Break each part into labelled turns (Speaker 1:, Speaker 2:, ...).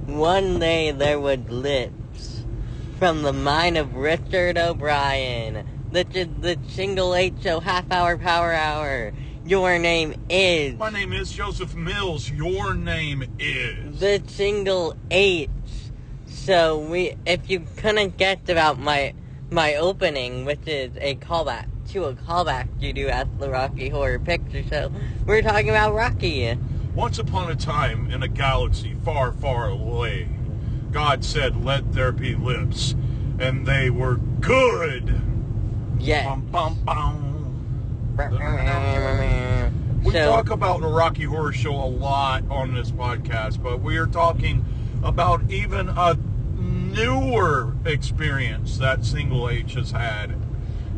Speaker 1: One day there was lips from the mind of Richard O'Brien. The Single H Show half-hour power hour. Your name is...
Speaker 2: My name is Joseph Mills. Your name is...
Speaker 1: The Single H. So if you couldn't guess about my opening, which is a callback to a callback you do at the Rocky Horror Picture Show, we're talking about Rocky.
Speaker 2: Once upon a time in a galaxy far, far away, God said, "Let there be lips," and they were good.
Speaker 1: Yeah.
Speaker 2: Bum, bum, bum. We talk about the Rocky Horror Show a lot on this podcast, but we are talking about even a newer experience that Single H has had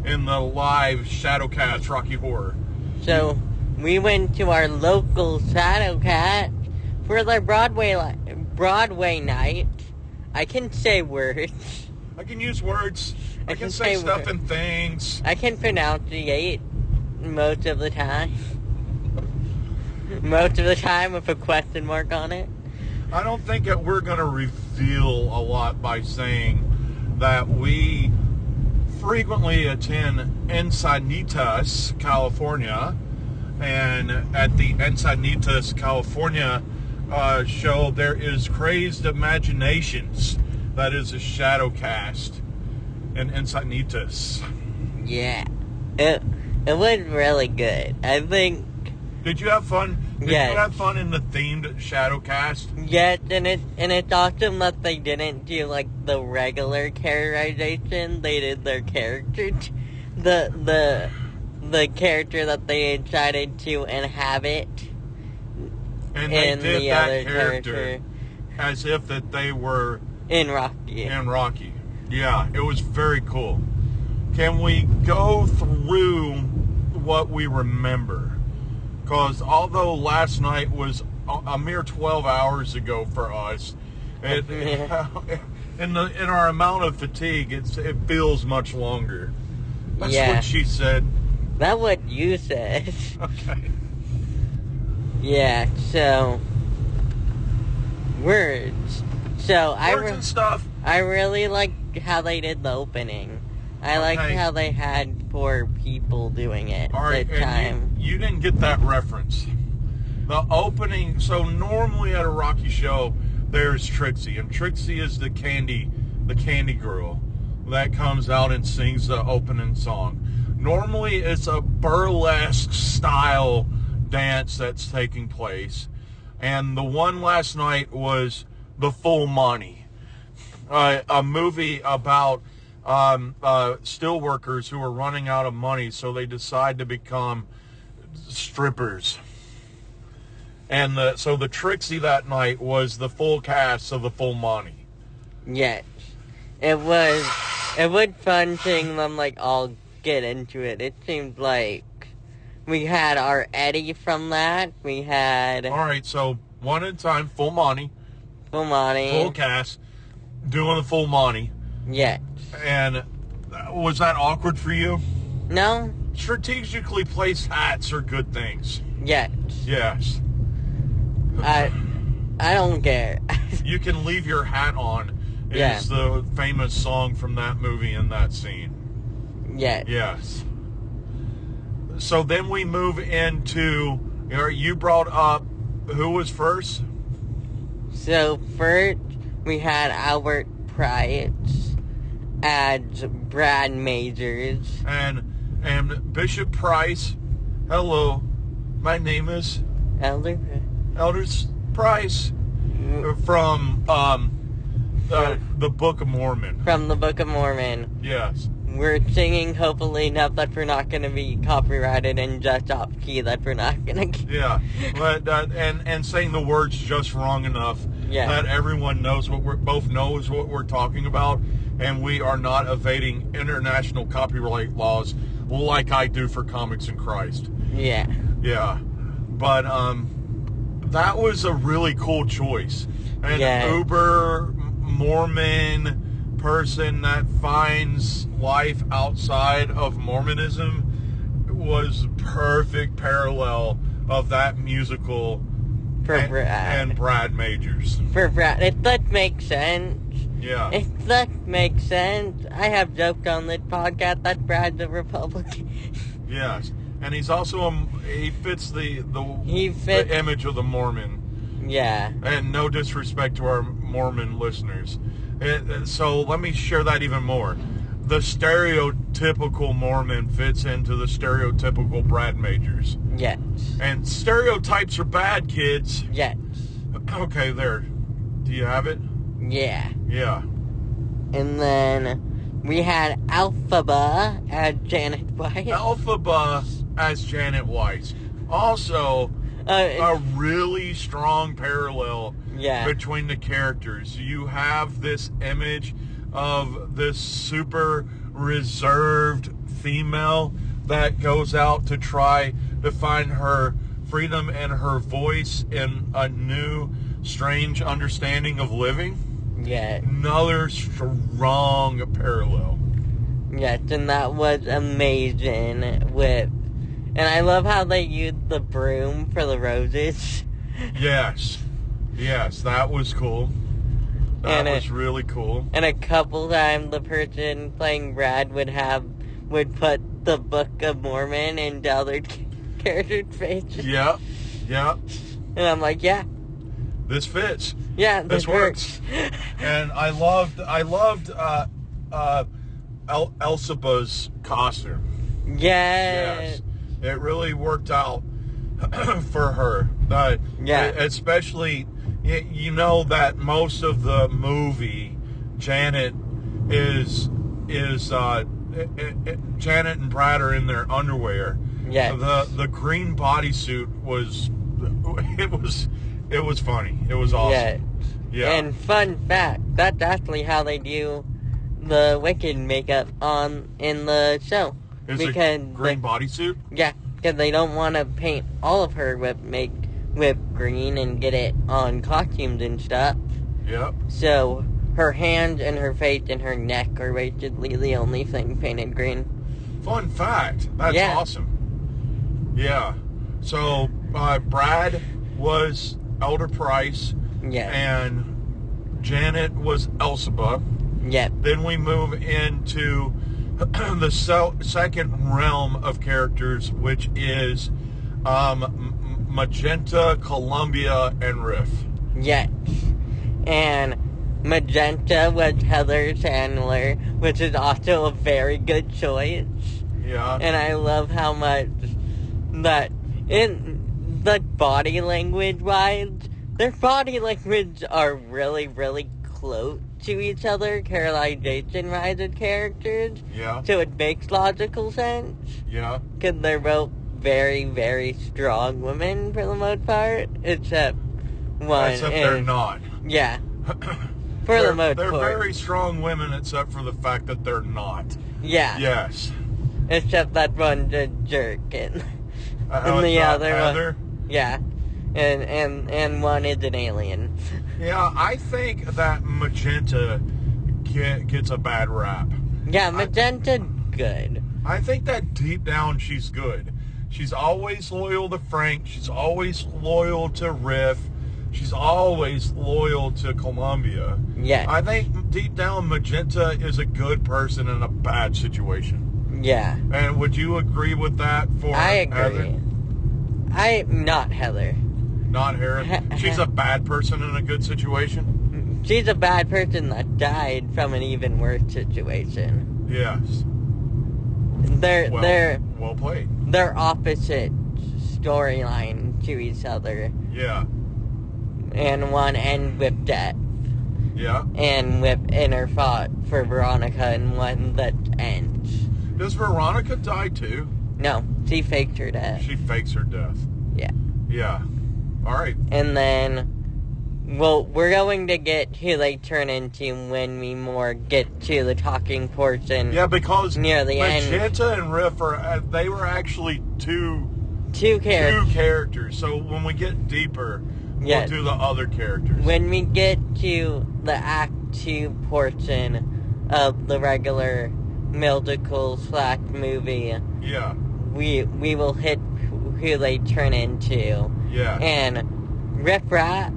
Speaker 2: in the live Shadowcast Rocky Horror.
Speaker 1: So we went to our local Shadowcast for their Broadway night. I can say words.
Speaker 2: I can use words. I can say stuff and things.
Speaker 1: I can pronunciate most of the time. Most of the time with a question mark on it.
Speaker 2: I don't think that we're going to reveal a lot by saying that we frequently attend Encinitas, California. And at the Encinitas, California show, there is Crazed Imaginations. That is a Shadowcast in Encinitas.
Speaker 1: Yeah. It was really good. I think...
Speaker 2: Did you have fun? Did
Speaker 1: yes.
Speaker 2: you have fun in the themed Shadowcast?
Speaker 1: Yes, and it's awesome that they didn't do like the regular characterization. They did their character, the character that they decided to inhabit.
Speaker 2: And they
Speaker 1: in
Speaker 2: did
Speaker 1: the
Speaker 2: that
Speaker 1: other
Speaker 2: character as if that they were
Speaker 1: in Rocky.
Speaker 2: Yeah, it was very cool. Can we go through what we remember? Because although last night was a mere 12 hours ago for us, in our amount of fatigue, it feels much longer. That's what she said.
Speaker 1: That's what you said.
Speaker 2: Okay.
Speaker 1: Yeah, so words. So
Speaker 2: words and stuff.
Speaker 1: I really like how they did the opening. I liked how they had 4 people doing it
Speaker 2: at
Speaker 1: the time.
Speaker 2: You didn't get that reference. The opening, so normally at a Rocky show, there's Trixie. And Trixie is the candy girl that comes out and sings the opening song. Normally it's a burlesque style dance that's taking place. And the one last night was The Full Monty. A movie about steel workers who are running out of money, so they decide to become strippers. And so the Trixie that night was the full cast of The Full Monty.
Speaker 1: Yes. It was fun seeing them like all get into it. It seemed like we had our Eddie from that. We had...
Speaker 2: Alright, so one at a time, Full Monty.
Speaker 1: Full Monty.
Speaker 2: Full cast. Doing the Full Monty.
Speaker 1: Yes.
Speaker 2: And was that awkward for you?
Speaker 1: No.
Speaker 2: Strategically placed hats are good things.
Speaker 1: Yes.
Speaker 2: Yes.
Speaker 1: I don't care.
Speaker 2: You can leave your hat on is the famous song from that movie in that scene.
Speaker 1: Yes.
Speaker 2: Yes. So then we move into, you brought up, who was first?
Speaker 1: So first we had Albert Price as Brad Majors.
Speaker 2: And Bishop Price, hello, my name is Elders Price from the Book of Mormon.
Speaker 1: From the Book of Mormon.
Speaker 2: Yes.
Speaker 1: We're singing hopefully enough that we're not going to be copyrighted and just off key, that we're not going to...
Speaker 2: Yeah, but and saying the words just wrong enough that everyone knows what we're talking about, and we are not evading international copyright laws like I do for Comics in Christ.
Speaker 1: Yeah.
Speaker 2: Yeah. But that was a really cool choice. An uber Mormon person that finds life outside of Mormonism was perfect parallel of that musical
Speaker 1: For Brad.
Speaker 2: And Brad Majors.
Speaker 1: For Brad. It does make sense.
Speaker 2: Yeah.
Speaker 1: It does make sense. I have joked on this podcast that Brad's a Republican.
Speaker 2: Yes. And he's also he fits the image of the Mormon.
Speaker 1: Yeah.
Speaker 2: And no disrespect to our Mormon listeners. So let me share that even more. The stereotypical Mormon fits into the stereotypical Brad Majors.
Speaker 1: Yes.
Speaker 2: And stereotypes are bad, kids.
Speaker 1: Yes.
Speaker 2: Okay, there. Do you have it?
Speaker 1: Yeah.
Speaker 2: Yeah.
Speaker 1: And then we had Elphaba as Janet White.
Speaker 2: Elphaba as Janet White. Also, a really strong parallel between the characters. You have this image of this super reserved female that goes out to try to find her freedom and her voice in a new, strange understanding of living.
Speaker 1: Yeah.
Speaker 2: Another strong parallel.
Speaker 1: Yes, and that was amazing. And I love how they used the broom for the roses.
Speaker 2: Yes. Yes, that was cool. That was really cool.
Speaker 1: And a couple times the person playing Brad would put the Book of Mormon into other characters' faces.
Speaker 2: Yeah. Yeah.
Speaker 1: And I'm like, yeah.
Speaker 2: This fits.
Speaker 1: Yeah,
Speaker 2: this works. And I loved Elphaba's costume.
Speaker 1: Yes.
Speaker 2: It really worked out for her. Especially, you know that most of the movie, Janet Janet and Brad are in their underwear.
Speaker 1: Yeah.
Speaker 2: The green bodysuit was funny. It was awesome.
Speaker 1: Yeah.
Speaker 2: Yeah.
Speaker 1: And fun fact, that's actually how they do the Wicked makeup in the show.
Speaker 2: Is it green bodysuit?
Speaker 1: Yeah, because they don't want to paint all of her with green and get it on costumes and stuff.
Speaker 2: Yep. So
Speaker 1: her hands and her face and her neck are basically the only thing painted green.
Speaker 2: Fun fact. That's awesome. Yeah. So Brad was Elder Price.
Speaker 1: Yeah.
Speaker 2: And Janet was Elphaba.
Speaker 1: Yep.
Speaker 2: Then we move into the second realm of characters, which is Magenta, Columbia, and Riff.
Speaker 1: Yes. And Magenta was Heather Chandler, which is also a very good choice.
Speaker 2: Yeah.
Speaker 1: And I love how much that in the body language wise, their body language are really, really close to each other, characterization-wise characters.
Speaker 2: Yeah.
Speaker 1: So it makes logical sense.
Speaker 2: Yeah.
Speaker 1: Because they're both very, very strong women for the most part, except one.
Speaker 2: Except they're not.
Speaker 1: Yeah. For the most part.
Speaker 2: They're very strong women, except for the fact that they're not.
Speaker 1: Yeah.
Speaker 2: Yes.
Speaker 1: Except that one's a jerk, and the other
Speaker 2: Heather?
Speaker 1: one. Yeah. And one is an alien.
Speaker 2: Yeah, I think that Magenta gets a bad rap.
Speaker 1: Yeah, Magenta's good.
Speaker 2: I think that deep down she's good. She's always loyal to Frank. She's always loyal to Riff. She's always loyal to Columbia.
Speaker 1: Yeah.
Speaker 2: I think deep down Magenta is a good person in a bad situation.
Speaker 1: Yeah.
Speaker 2: And would you agree with that for
Speaker 1: I agree.
Speaker 2: Heather?
Speaker 1: Not Heather.
Speaker 2: Not Heather? She's a bad person in a good situation?
Speaker 1: She's a bad person that died from an even worse situation.
Speaker 2: Yes.
Speaker 1: They're
Speaker 2: well played.
Speaker 1: They're opposite storyline to each other.
Speaker 2: Yeah.
Speaker 1: And one end with death.
Speaker 2: Yeah.
Speaker 1: And with inner thought for Veronica, and one that ends.
Speaker 2: Does Veronica die too?
Speaker 1: No, she faked her death.
Speaker 2: She fakes her death.
Speaker 1: Yeah.
Speaker 2: Yeah. All right.
Speaker 1: And then, well, we're going to get who they turn into when we more get to the talking portion.
Speaker 2: Yeah, because
Speaker 1: near the end.
Speaker 2: Magenta and Riff they were actually two characters. So when we get deeper, we'll do the other characters.
Speaker 1: When we get to the Act 2 portion of the regular musical / movie,
Speaker 2: yeah,
Speaker 1: we will hit who they turn into.
Speaker 2: Yeah.
Speaker 1: And Riff Raff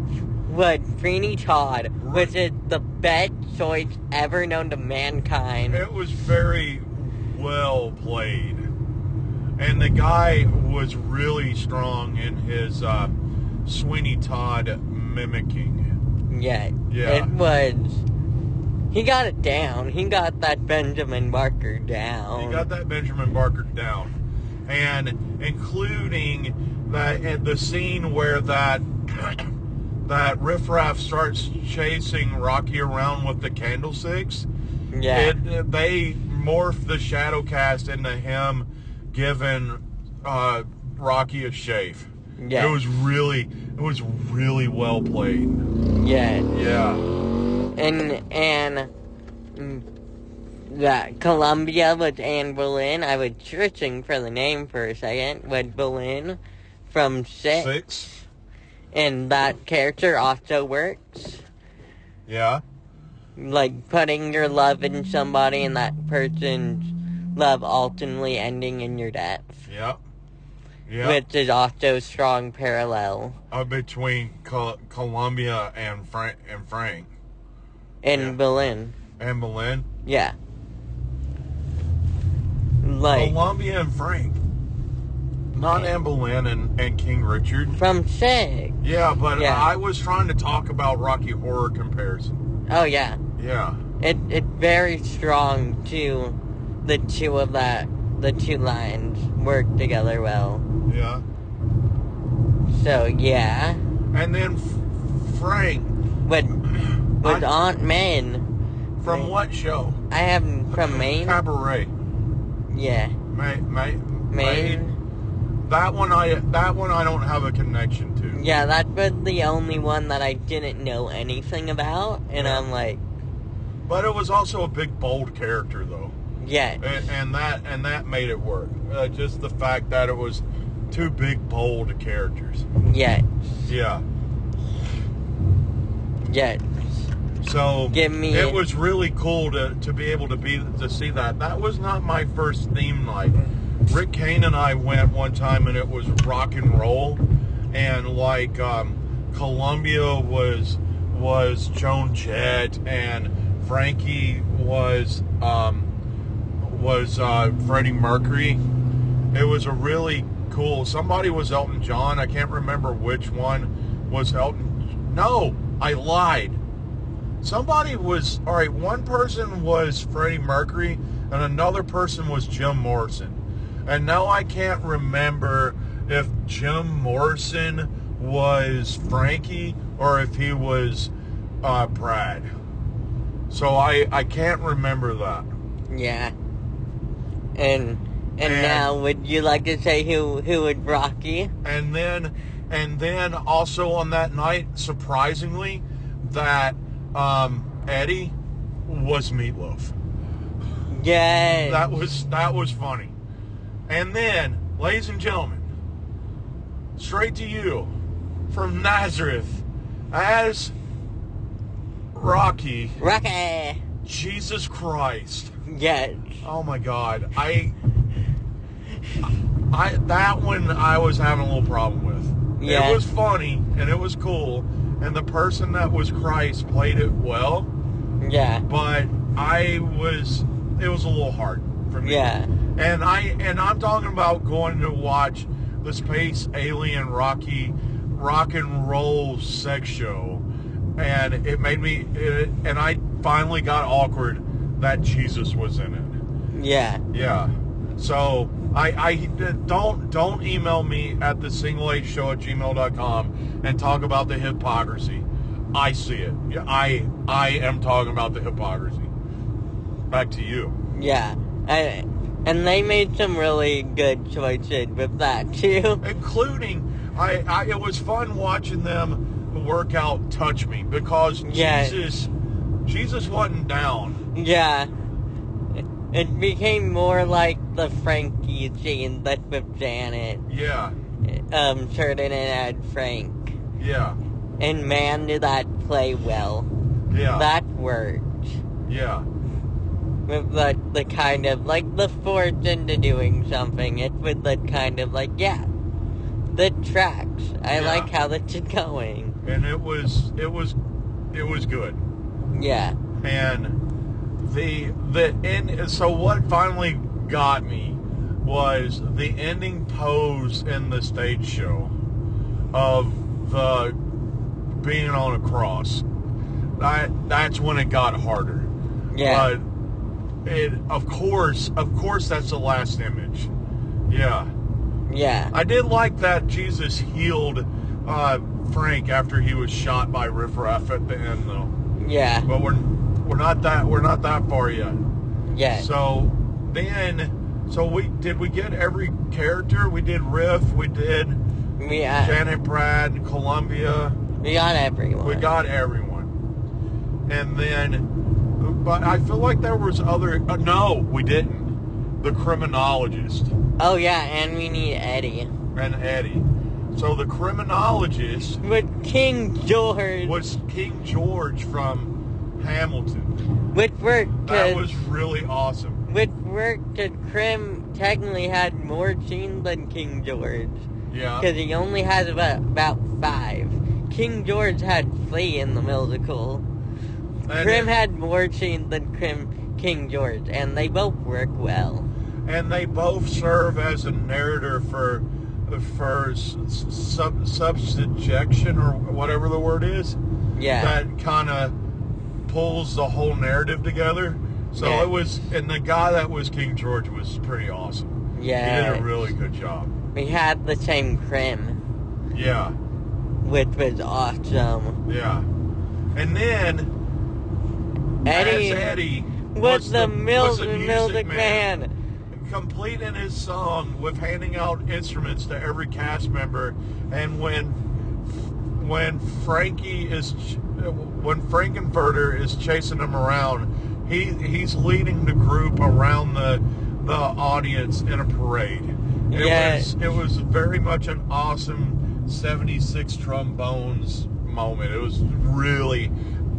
Speaker 1: was Sweeney Todd, which is the best choice ever known to mankind.
Speaker 2: It was very well played. And the guy was really strong in his Sweeney Todd mimicking.
Speaker 1: Yeah.
Speaker 2: Yeah.
Speaker 1: It was... He got it down. He got that Benjamin Barker down.
Speaker 2: He got that Benjamin Barker down. And including that the scene where that Riff Raff starts chasing Rocky around with the candlesticks.
Speaker 1: Yeah.
Speaker 2: They morphed the shadow cast into him giving Rocky a shave.
Speaker 1: Yeah.
Speaker 2: It was really well played.
Speaker 1: Yeah.
Speaker 2: Yeah.
Speaker 1: And that Columbia with Anne Boleyn. I was searching for the name for a second. With Boleyn from Six. And that character also works.
Speaker 2: Yeah.
Speaker 1: Like putting your love in somebody and that person's love ultimately ending in your death.
Speaker 2: Yeah. Yeah.
Speaker 1: Which is also a strong parallel.
Speaker 2: Between Columbia and Frank.
Speaker 1: In Boleyn.
Speaker 2: And Boleyn?
Speaker 1: Yeah. Like...
Speaker 2: Columbia and Frank. Not Anne Boleyn and King Richard.
Speaker 1: From Six.
Speaker 2: Yeah, but
Speaker 1: yeah.
Speaker 2: I was trying to talk about Rocky Horror comparison.
Speaker 1: Oh, yeah.
Speaker 2: Yeah.
Speaker 1: It's very strong, too. The two lines work together well.
Speaker 2: Yeah.
Speaker 1: So, yeah.
Speaker 2: And then Frank.
Speaker 1: With Aunt Maine.
Speaker 2: From what show?
Speaker 1: I have from Maine.
Speaker 2: Cabaret.
Speaker 1: Yeah.
Speaker 2: Maine. That one I don't have a connection to.
Speaker 1: Yeah, that was the only one that I didn't know anything about, and
Speaker 2: yeah.
Speaker 1: I'm like...
Speaker 2: But it was also a big, bold character, though.
Speaker 1: Yeah.
Speaker 2: And that made it work. Just the fact that it was two big, bold characters.
Speaker 1: Yeah.
Speaker 2: Yeah.
Speaker 1: Yeah.
Speaker 2: So it was really cool to be able to see that. That was not my first theme night. Rick Kane and I went one time, and it was rock and roll, and like Columbia was Joan Jett, and Frankie was Freddie Mercury. It was a really cool. Somebody was Elton John. I can't remember which one was Elton. No, I lied. Somebody was, all right, one person was Freddie Mercury and another person was Jim Morrison. And now I can't remember if Jim Morrison was Frankie or if he was Brad. So I can't remember that.
Speaker 1: Yeah. And now, would you like to say who would Rocky?
Speaker 2: And then also on that night, surprisingly, that Eddie was Meatloaf.
Speaker 1: Yeah.
Speaker 2: That was funny. And then, ladies and gentlemen, straight to you from Nazareth as Rocky. Jesus Christ.
Speaker 1: Yes.
Speaker 2: Oh my God. That one I was having a little problem with.
Speaker 1: Yeah.
Speaker 2: It was funny and it was cool, and the person that was Christ played it well.
Speaker 1: Yeah.
Speaker 2: But it was a little hard for me.
Speaker 1: Yeah.
Speaker 2: And I'm talking about going to watch the Space Alien Rocky rock and roll sex show, and it made me and I finally got awkward that Jesus was in it.
Speaker 1: Yeah.
Speaker 2: Yeah. So I don't email me at thesingleashow@gmail.com and talk about the hypocrisy. I see it. I am talking about the hypocrisy. Back to you.
Speaker 1: Yeah. And they made some really good choices with that too.
Speaker 2: Including, it was fun watching them work out "Touch Me" because Jesus wasn't down.
Speaker 1: Yeah. It became more like the Frankie scene that with Janet.
Speaker 2: Yeah.
Speaker 1: Sheridan and Frank.
Speaker 2: Yeah.
Speaker 1: And man, did that play well.
Speaker 2: Yeah.
Speaker 1: That worked.
Speaker 2: Yeah.
Speaker 1: With the kind of, like, the force into doing something. It was the kind of, like, yeah, the tracks. I
Speaker 2: Yeah.
Speaker 1: like how that's going.
Speaker 2: And it was good.
Speaker 1: Yeah.
Speaker 2: And the end. So what finally got me was the ending pose in the stage show of the being on a cross. That's when it got harder.
Speaker 1: Yeah.
Speaker 2: But of course, that's the last image. Yeah.
Speaker 1: Yeah.
Speaker 2: I did like that Jesus healed Frank after he was shot by Riff Raff at the end, though.
Speaker 1: Yeah.
Speaker 2: But we're not that far yet.
Speaker 1: Yeah.
Speaker 2: So we get every character. We did Riff. We did Janet Brad, Columbia.
Speaker 1: We got everyone.
Speaker 2: We got everyone. And then, but I feel like there was other. No, we didn't. The criminologist.
Speaker 1: Oh yeah, and we need Eddie.
Speaker 2: And Eddie. So the criminologist
Speaker 1: With King George.
Speaker 2: was King George from Hamilton.
Speaker 1: Which worked.
Speaker 2: That was really awesome.
Speaker 1: Which worked because Krim technically had more scenes than King George.
Speaker 2: Yeah.
Speaker 1: Because he only has about 5. King George had 3 in the musical. Krim had more scenes than King George, and they both work well.
Speaker 2: And they both serve as a narrator for subjection or whatever the word is.
Speaker 1: Yeah.
Speaker 2: That kind of pulls the whole narrative together. So
Speaker 1: Yeah.
Speaker 2: it was, and the guy that was King George was pretty awesome.
Speaker 1: Yeah.
Speaker 2: He did a really good job.
Speaker 1: We had the same Krim,
Speaker 2: Yeah.
Speaker 1: which was awesome.
Speaker 2: Yeah. And then
Speaker 1: Eddie
Speaker 2: as Eddie
Speaker 1: was the
Speaker 2: music
Speaker 1: music man.
Speaker 2: completing his song with handing out instruments to every cast member. And when Frankenfurter is chasing him around, he's leading the group around the audience in a parade. It was very much an awesome 76 trombones moment.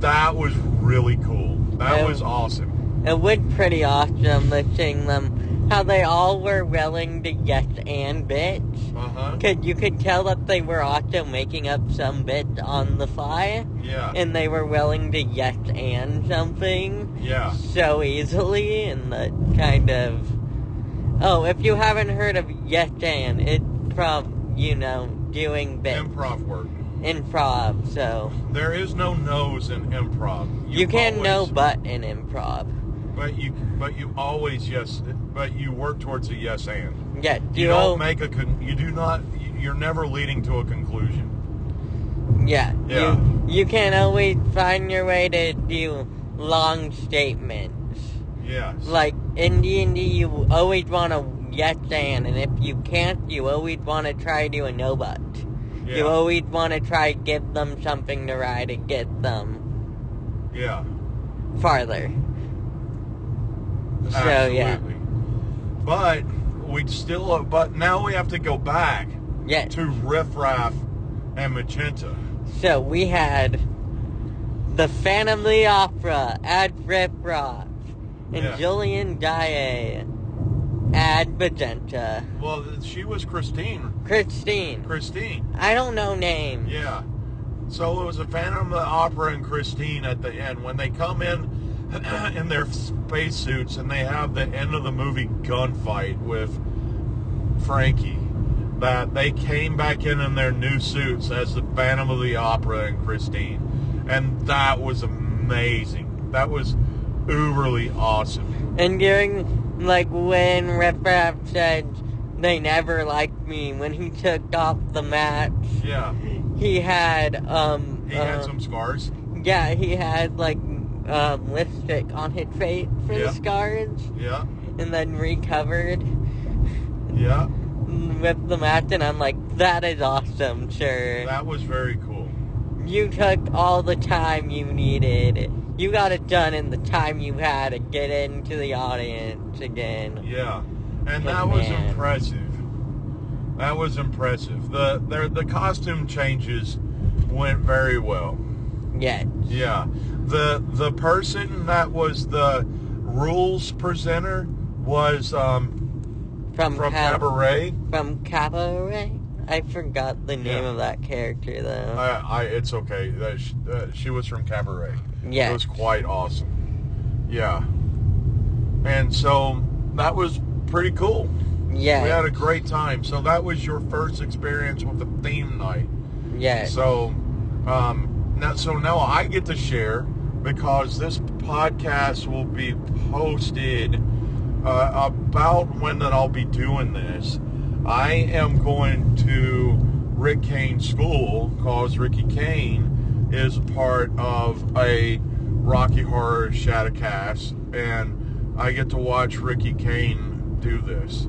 Speaker 2: That was really cool. That was awesome.
Speaker 1: It was pretty awesome to seeing them, how they all were willing to yes and bits.
Speaker 2: Uh-huh.
Speaker 1: Cause you could tell that they were also making up some bits on the fly.
Speaker 2: Yeah.
Speaker 1: And they were willing to yes and something.
Speaker 2: Yeah.
Speaker 1: So easily, and the kind of... Oh, if you haven't heard of yes and, it's from, doing bits.
Speaker 2: Improv work.
Speaker 1: Improv, so...
Speaker 2: There is no no's in improv.
Speaker 1: You can know but in improv.
Speaker 2: But you always but you work towards a yes and.
Speaker 1: Yeah,
Speaker 2: You're never leading to a conclusion.
Speaker 1: Yeah.
Speaker 2: Yeah.
Speaker 1: You can always find your way to do long statements.
Speaker 2: Yes.
Speaker 1: Like in D&D, you always want to yes and if you can't, you always want to try do a no but.
Speaker 2: Yeah.
Speaker 1: You always want to try give them something to try to get them farther. So
Speaker 2: Absolutely.
Speaker 1: yeah.
Speaker 2: But now we have to go back
Speaker 1: Yeah.
Speaker 2: to Riff Raff and Magenta.
Speaker 1: So we had the Phantom of the Opera at Riff Raff and
Speaker 2: Yeah.
Speaker 1: Julian Gaye at Magenta.
Speaker 2: Well, she was Christine.
Speaker 1: Christine. I don't know names.
Speaker 2: Yeah. So it was a Phantom of the Opera and Christine at the end. When they come in their spacesuits and they have the end of the movie gunfight with Frankie, that they came back in their new suits as the Phantom of the Opera and Christine. And that was amazing. That was uberly awesome.
Speaker 1: And during, when Riff Raff said they never liked me, when he took off the mask,
Speaker 2: Yeah.
Speaker 1: he had,
Speaker 2: He had some scars.
Speaker 1: Yeah, he had, lipstick on his face for the scars.
Speaker 2: Yeah.
Speaker 1: And then recovered
Speaker 2: Yeah.
Speaker 1: with the mask, and I'm like, that is awesome, sure.
Speaker 2: That was very cool.
Speaker 1: You took all the time you needed. You got it done in the time you had to get into the audience again.
Speaker 2: Yeah. And
Speaker 1: Good
Speaker 2: that was
Speaker 1: man.
Speaker 2: impressive. That was impressive. The costume changes went very well.
Speaker 1: Yes.
Speaker 2: Yeah. The person that was the rules presenter was from Cabaret.
Speaker 1: From Cabaret? I forgot the name of that character, though.
Speaker 2: It's okay. She was from Cabaret.
Speaker 1: Yeah.
Speaker 2: It was quite awesome. Yeah. And so that was pretty cool.
Speaker 1: Yeah.
Speaker 2: We had a great time. So that was your first experience with the theme night.
Speaker 1: Yeah.
Speaker 2: So, now I get to share, because this podcast will be posted about when that I'll be doing this. I am going to Rick Kane School, because Ricky Kane is a part of a Rocky Horror Shadowcast, and I get to watch Ricky Kane do this.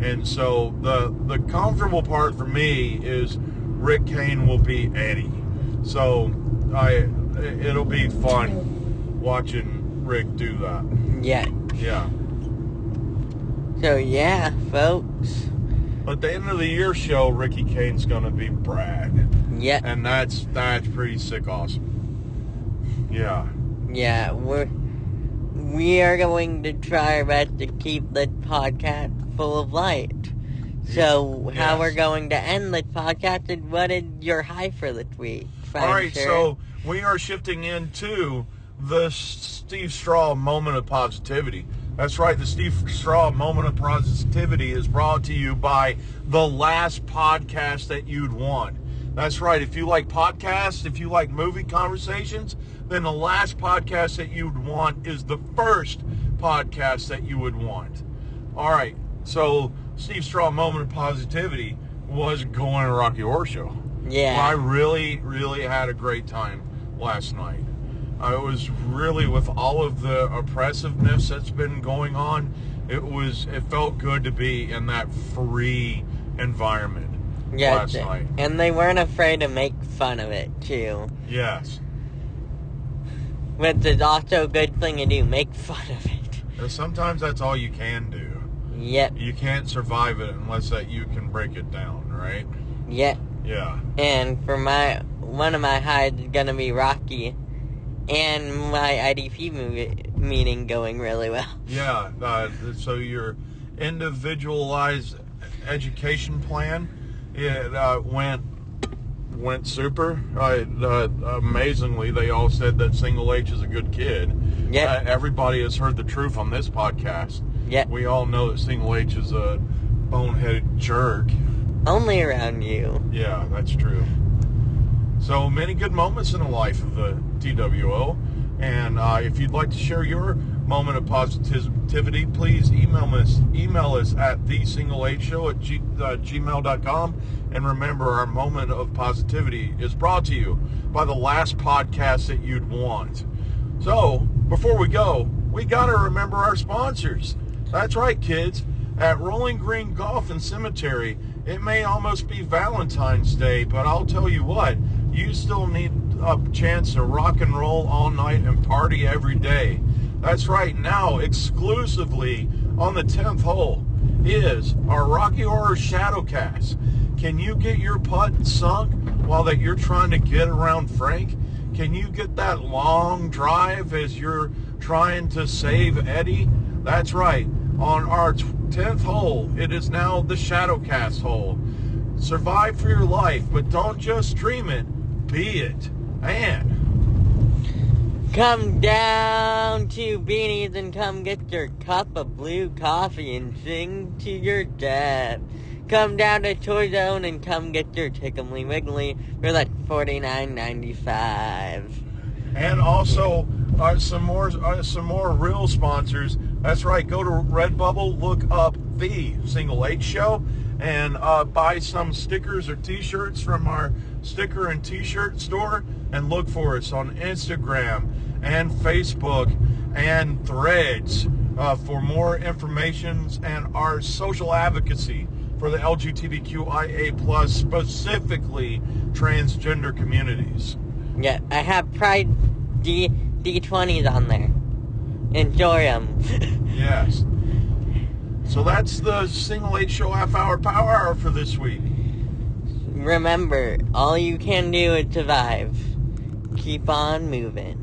Speaker 2: And so the comfortable part for me is Rick Kane will be Eddie. So it'll be fun watching Rick do that.
Speaker 1: Yeah.
Speaker 2: Yeah.
Speaker 1: So yeah, folks.
Speaker 2: At the end of the year show, Ricky Kane's gonna be Brad.
Speaker 1: Yeah.
Speaker 2: And that's pretty sick awesome. Yeah.
Speaker 1: Yeah, we are going to try our best to keep the podcast full of light. So, how we're going to end the podcast, and what is your high for this week?
Speaker 2: Alright, so we are shifting into the Steve Straw Moment of Positivity. That's right, the Steve Straw Moment of Positivity is brought to you by the last podcast that you'd want. That's right, if you like podcasts, if you like movie conversations, then the last podcast that you'd want is the first podcast that you would want. Alright, so Steve Straw Moment of Positivity was going to Rocky Horror Show.
Speaker 1: Yeah.
Speaker 2: I really, really had a great time last night. I was really, with all of the oppressiveness that's been going on, it felt good to be in that free environment last night.
Speaker 1: And they weren't afraid to make fun of it, too.
Speaker 2: Yes.
Speaker 1: Which is also a good thing to do, make fun of it.
Speaker 2: And sometimes that's all you can do.
Speaker 1: Yep.
Speaker 2: You can't survive it unless that you can break it down, right?
Speaker 1: Yep.
Speaker 2: Yeah.
Speaker 1: And for one of my highs is gonna be Rocky, and my IDP meeting going really well.
Speaker 2: Yeah. So your individualized education plan, it went super. Amazingly, they all said that Single H is a good kid.
Speaker 1: Yeah.
Speaker 2: Everybody has heard the truth on this podcast.
Speaker 1: Yeah.
Speaker 2: We all know that Single H is a boneheaded jerk.
Speaker 1: Only around you.
Speaker 2: Yeah, that's true. So many good moments in the life of the TWO. And if you'd like to share your moment of positivity, please email us at thesingleHshow@gmail.com. And remember, our moment of positivity is brought to you by the last podcast that you'd want. So, before we go, we got to remember our sponsors. That's right, kids. At Rolling Green Golf and Cemetery, it may almost be Valentine's Day, but I'll tell you what, you still need a chance to rock and roll all night and party every day. That's right, now exclusively on the 10th hole is our Rocky Horror Shadowcast. Can you get your putt sunk while that you're trying to get around Frank? Can you get that long drive as you're trying to save Eddie? That's right. On our 10th hole, it is now the Shadowcast hole. Survive for your life, but don't just dream it, be it. And
Speaker 1: come down to Beanies and come get your cup of blue coffee and sing to your dad. Come down to Toy Zone and come get your Tickly Wiggly for like $49.95.
Speaker 2: And also some more real sponsors. That's right. Go to Redbubble, look up The Single H Show, and buy some stickers or T-shirts from our sticker and T-shirt store. And look for us on Instagram and Facebook and Threads for more information and our social advocacy for the LGBTQIA+, specifically transgender communities.
Speaker 1: Yeah, I have Pride D20s on there. Enjoy them.
Speaker 2: Yes. So that's the Single H Show half-hour power hour for this week.
Speaker 1: Remember, all you can do is survive. Keep on moving.